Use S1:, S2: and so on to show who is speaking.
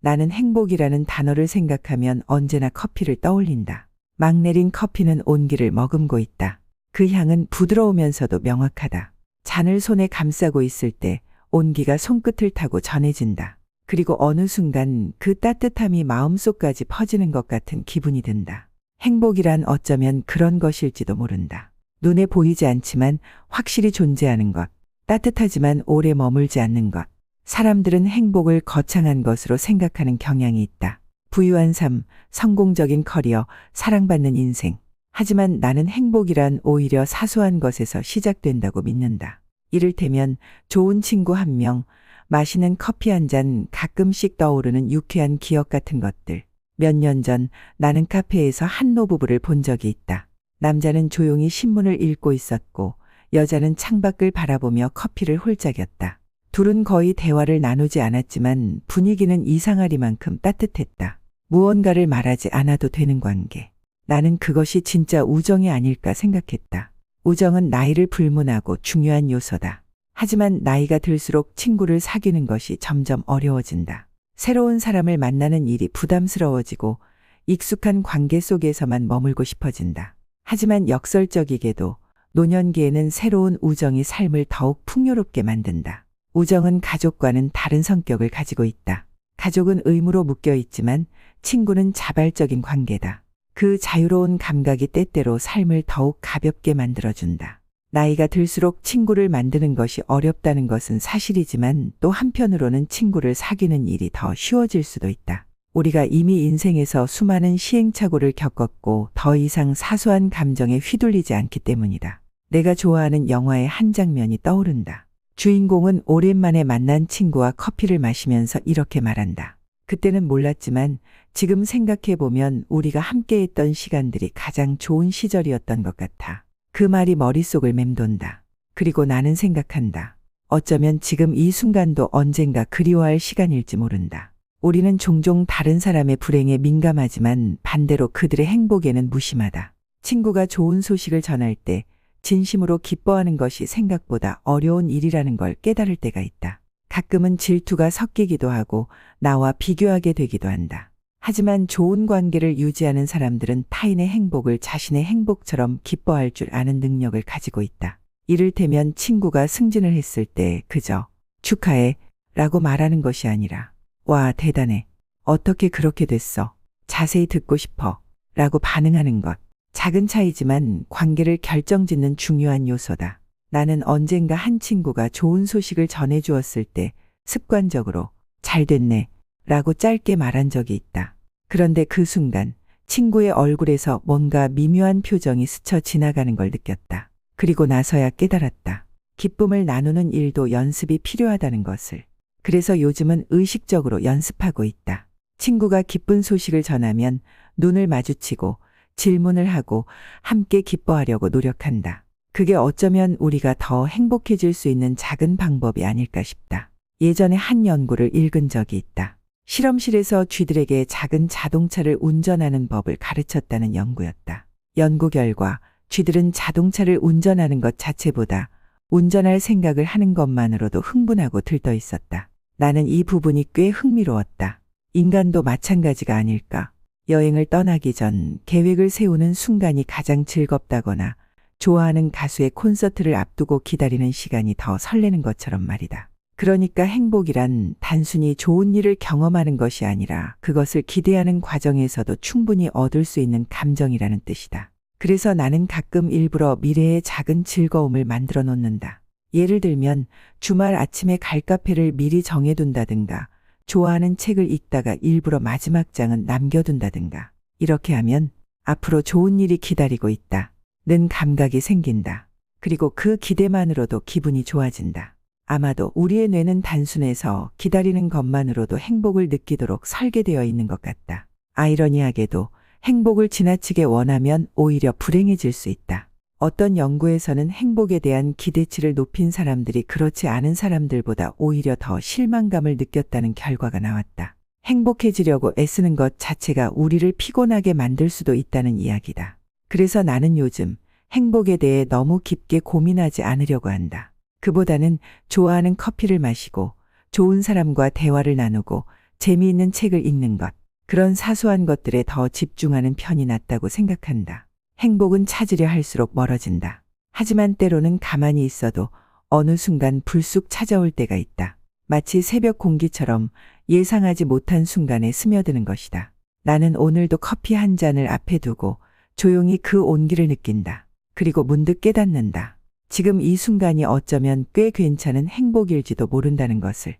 S1: 나는 행복이라는 단어를 생각하면 언제나 커피를 떠올린다. 막 내린 커피는 온기를 머금고 있다. 그 향은 부드러우면서도 명확하다. 잔을 손에 감싸고 있을 때 온기가 손끝을 타고 전해진다. 그리고 어느 순간 그 따뜻함이 마음속까지 퍼지는 것 같은 기분이 든다. 행복이란 어쩌면 그런 것일지도 모른다. 눈에 보이지 않지만 확실히 존재하는 것. 따뜻하지만 오래 머물지 않는 것. 사람들은 행복을 거창한 것으로 생각하는 경향이 있다. 부유한 삶, 성공적인 커리어, 사랑받는 인생. 하지만 나는 행복이란 오히려 사소한 것에서 시작된다고 믿는다. 이를테면 좋은 친구 한 명, 마시는 커피 한 잔, 가끔씩 떠오르는 유쾌한 기억 같은 것들. 몇 년 전 나는 카페에서 한 노부부를 본 적이 있다. 남자는 조용히 신문을 읽고 있었고 여자는 창밖을 바라보며 커피를 홀짝였다. 둘은 거의 대화를 나누지 않았지만 분위기는 이상하리만큼 따뜻했다. 무언가를 말하지 않아도 되는 관계. 나는 그것이 진짜 우정이 아닐까 생각했다. 우정은 나이를 불문하고 중요한 요소다. 하지만 나이가 들수록 친구를 사귀는 것이 점점 어려워진다. 새로운 사람을 만나는 일이 부담스러워지고 익숙한 관계 속에서만 머물고 싶어진다. 하지만 역설적이게도 노년기에는 새로운 우정이 삶을 더욱 풍요롭게 만든다. 우정은 가족과는 다른 성격을 가지고 있다. 가족은 의무로 묶여 있지만 친구는 자발적인 관계다. 그 자유로운 감각이 때때로 삶을 더욱 가볍게 만들어준다. 나이가 들수록 친구를 만드는 것이 어렵다는 것은 사실이지만 또 한편으로는 친구를 사귀는 일이 더 쉬워질 수도 있다. 우리가 이미 인생에서 수많은 시행착오를 겪었고 더 이상 사소한 감정에 휘둘리지 않기 때문이다. 내가 좋아하는 영화의 한 장면이 떠오른다. 주인공은 오랜만에 만난 친구와 커피를 마시면서 이렇게 말한다. 그때는 몰랐지만 지금 생각해보면 우리가 함께했던 시간들이 가장 좋은 시절이었던 것 같아. 그 말이 머릿속을 맴돈다. 그리고 나는 생각한다. 어쩌면 지금 이 순간도 언젠가 그리워할 시간일지 모른다. 우리는 종종 다른 사람의 불행에 민감하지만 반대로 그들의 행복에는 무심하다. 친구가 좋은 소식을 전할 때 진심으로 기뻐하는 것이 생각보다 어려운 일이라는 걸 깨달을 때가 있다. 가끔은 질투가 섞이기도 하고 나와 비교하게 되기도 한다. 하지만 좋은 관계를 유지하는 사람들은 타인의 행복을 자신의 행복처럼 기뻐할 줄 아는 능력을 가지고 있다. 이를테면 친구가 승진을 했을 때 그저 축하해 라고 말하는 것이 아니라 와 대단해. 어떻게 그렇게 됐어? 자세히 듣고 싶어 라고 반응하는 것. 작은 차이지만 관계를 결정짓는 중요한 요소다. 나는 언젠가 한 친구가 좋은 소식을 전해주었을 때 습관적으로 잘 됐네 라고 짧게 말한 적이 있다. 그런데 그 순간 친구의 얼굴에서 뭔가 미묘한 표정이 스쳐 지나가는 걸 느꼈다. 그리고 나서야 깨달았다. 기쁨을 나누는 일도 연습이 필요하다는 것을. 그래서 요즘은 의식적으로 연습하고 있다. 친구가 기쁜 소식을 전하면 눈을 마주치고 질문을 하고 함께 기뻐하려고 노력한다. 그게 어쩌면 우리가 더 행복해질 수 있는 작은 방법이 아닐까 싶다. 예전에 한 연구를 읽은 적이 있다. 실험실에서 쥐들에게 작은 자동차를 운전하는 법을 가르쳤다는 연구였다. 연구 결과 쥐들은 자동차를 운전하는 것 자체보다 운전할 생각을 하는 것만으로도 흥분하고 들떠 있었다. 나는 이 부분이 꽤 흥미로웠다. 인간도 마찬가지가 아닐까. 여행을 떠나기 전 계획을 세우는 순간이 가장 즐겁다거나 좋아하는 가수의 콘서트를 앞두고 기다리는 시간이 더 설레는 것처럼 말이다. 그러니까 행복이란 단순히 좋은 일을 경험하는 것이 아니라 그것을 기대하는 과정에서도 충분히 얻을 수 있는 감정이라는 뜻이다. 그래서 나는 가끔 일부러 미래의 작은 즐거움을 만들어 놓는다. 예를 들면 주말 아침에 갈 카페를 미리 정해둔다든가 좋아하는 책을 읽다가 일부러 마지막 장은 남겨둔다든가. 이렇게 하면 앞으로 좋은 일이 기다리고 있다 는 감각이 생긴다. 그리고 그 기대만으로도 기분이 좋아진다. 아마도 우리의 뇌는 단순해서 기다리는 것만으로도 행복을 느끼도록 설계되어 있는 것 같다. 아이러니하게도 행복을 지나치게 원하면 오히려 불행해질 수 있다. 어떤 연구에서는 행복에 대한 기대치를 높인 사람들이 그렇지 않은 사람들보다 오히려 더 실망감을 느꼈다는 결과가 나왔다. 행복해지려고 애쓰는 것 자체가 우리를 피곤하게 만들 수도 있다는 이야기다. 그래서 나는 요즘 행복에 대해 너무 깊게 고민하지 않으려고 한다. 그보다는 좋아하는 커피를 마시고 좋은 사람과 대화를 나누고 재미있는 책을 읽는 것, 그런 사소한 것들에 더 집중하는 편이 낫다고 생각한다. 행복은 찾으려 할수록 멀어진다. 하지만 때로는 가만히 있어도 어느 순간 불쑥 찾아올 때가 있다. 마치 새벽 공기처럼 예상하지 못한 순간에 스며드는 것이다. 나는 오늘도 커피 한 잔을 앞에 두고 조용히 그 온기를 느낀다. 그리고 문득 깨닫는다. 지금 이 순간이 어쩌면 꽤 괜찮은 행복일지도 모른다는 것을.